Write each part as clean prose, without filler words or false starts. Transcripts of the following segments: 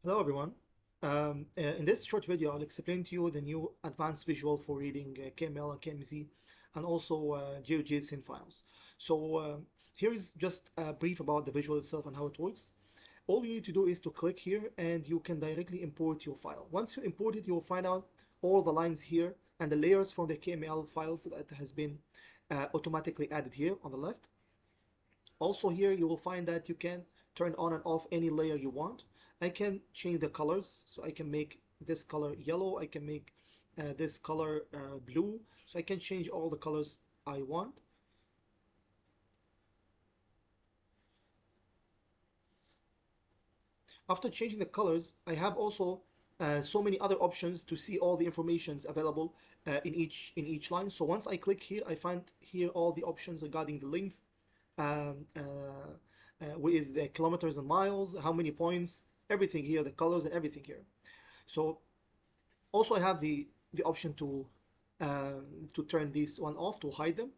Hello everyone. In this short video, I'll explain to you the new advanced visual for reading KML and KMZ and also GeoJSON files. Here is just a brief about the visual itself and how it works. All you need to do is to click here and you can directly import your file. Once you import it, you'll find out all the lines here and the layers from the KML files that has been automatically added here on the left. Also here you will find that you can turn on and off any layer you want. I can change the colors, so I can make this color yellow, I can make this color blue, so I can change all the colors I want. After changing the colors, I have also so many other options to see all the informations available in each line. So once I click here, I find here all the options regarding the length, with the kilometers and miles, how many points, everything here, the colors and everything here. So also I have the option to turn this one off, to hide them.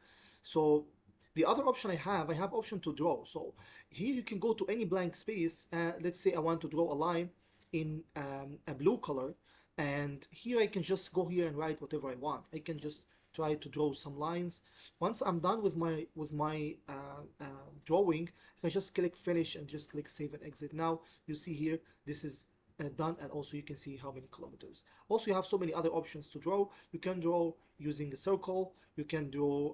So the other option I have option to draw. So here you can go to any blank space. Let's say I want to draw a line in a blue color, and here I can just go here and write whatever I want. I can just try to draw some lines. Once I'm done with my drawing, I just click finish and just click save and exit. Now you see here this is done, and also you can see how many kilometers. Also you have so many other options to draw. You can draw using a circle, you can draw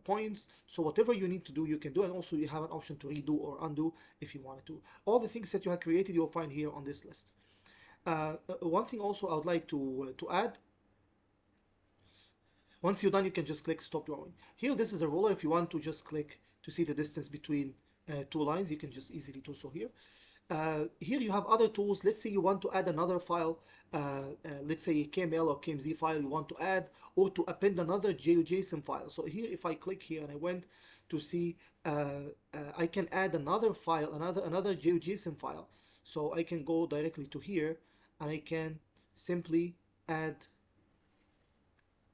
points, so whatever you need to do you can do, and also you have an option to redo or undo if you wanted to. All the things that you have created you'll find here on this list. One thing also I would like to add, once you're done you can just click stop drawing. Here this is a ruler. If you want to just click to see the distance between two lines, you can just easily do so here. Here you have other tools. Let's say you want to add another file, let's say a KML or KMZ file you want to add, or to append another GeoJSON file. So here if I click here and I went to see, I can add another file, another GeoJSON file. So I can go directly to here and I can simply add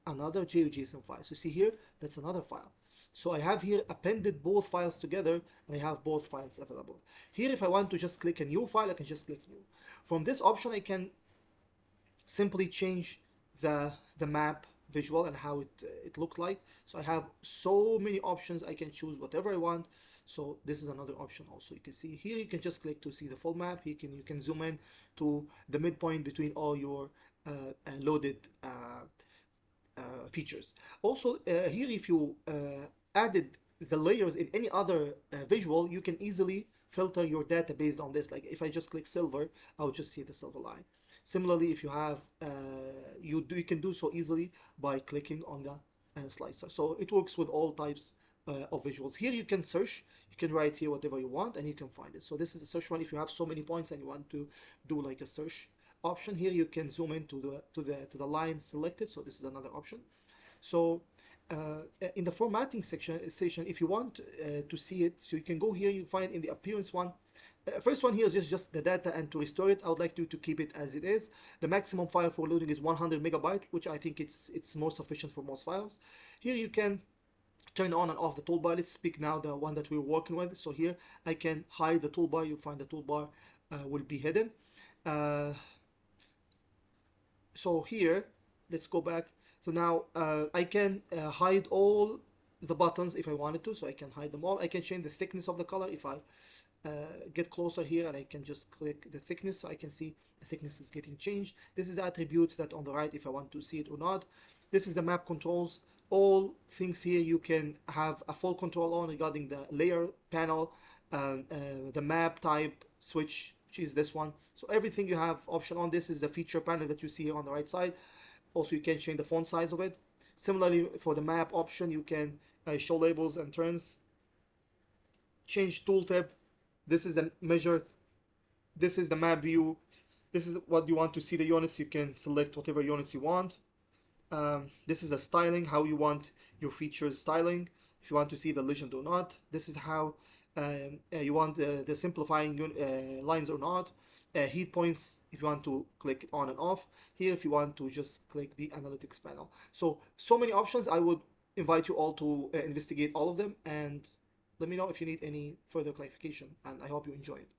another GeoJSON file. So see here, that's another file. So I have here appended both files together and I have both files available. Here if I want to just click a new file, I can just click new. From this option I can simply change the map visual and how it looked like. So I have so many options. I can choose whatever I want. So this is another option also. You can see here you can just click to see the full map. You can zoom in to the midpoint between all your loaded features. Also here if you added the layers in any other visual, you can easily filter your data based on this. Like if I just click silver, I'll just see the silver line. Similarly, if you have you can do so easily by clicking on the slicer. So it works with all types of visuals. Here you can search, you can write here whatever you want and you can find it. So this is the search one. If you have so many points and you want to do like a search option, here you can zoom in to the line selected. So this is another option. So in the formatting section, if you want to see it, so you can go here, you find in the appearance one, first one here is just the data, and to restore it I would like to keep it as it is. The maximum file for loading is 100 megabyte, which I think it's more sufficient for most files. Here you can turn on and off the toolbar. Let's pick now the one that we're working with. So here I can hide the toolbar. You find the toolbar will be hidden. So here let's go back. So now I can hide all the buttons if I wanted to, so I can hide them all. I can change the thickness of the color if I get closer here, and I can just click the thickness, so I can see the thickness is getting changed. This is the attributes that on the right, if I want to see it or not. This is the map controls. All things here you can have a full control on regarding the layer panel, the map type switch, which is this one. So everything you have option on. This is the feature panel that you see here on the right side. Also you can change the font size of it. Similarly for the map option, you can show labels and turns, change tooltip. This is a measure, this is the map view, this is what you want to see the units. You can select whatever units you want. This is a styling, how you want your features styling, if you want to see the legend or not. This is how you want the simplifying lines or not. Heat points, if you want to click it on and off. Here if you want to just click the analytics panel. So many options. I would invite you all to investigate all of them, and let me know if you need any further clarification, and I hope you enjoy it.